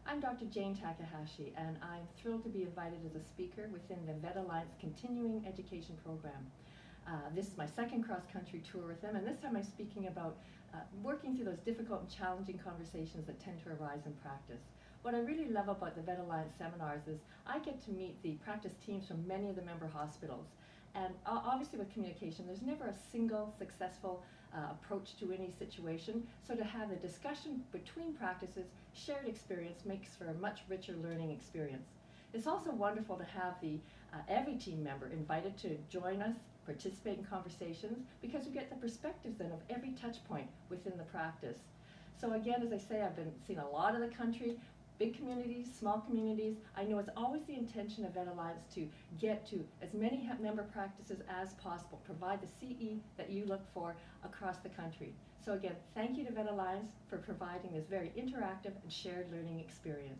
I'm Dr. Jayne Takahashi, and I'm thrilled to be invited as a speaker within the Vet Alliance Continuing Education Program. This is my second cross-country tour with them, and this time I'm speaking about working through those difficult and challenging conversations that tend to arise in practice. What I really love about the Vet Alliance seminars is I get to meet the practice teams from many of the member hospitals. And obviously with communication, there's never a single successful approach to any situation. So to have the discussion between practices, shared experience makes for a much richer learning experience. It's also wonderful to have every team member invited to join us, participate in conversations, because we get the perspectives then of every touch point within the practice. So again, as I say, I've been seeing a lot of the country, big communities, small communities. I know it's always the intention of Vet Alliance to get to as many member practices as possible, provide the CE that you look for across the country. So again, thank you to Vet Alliance for providing this very interactive and shared learning experience.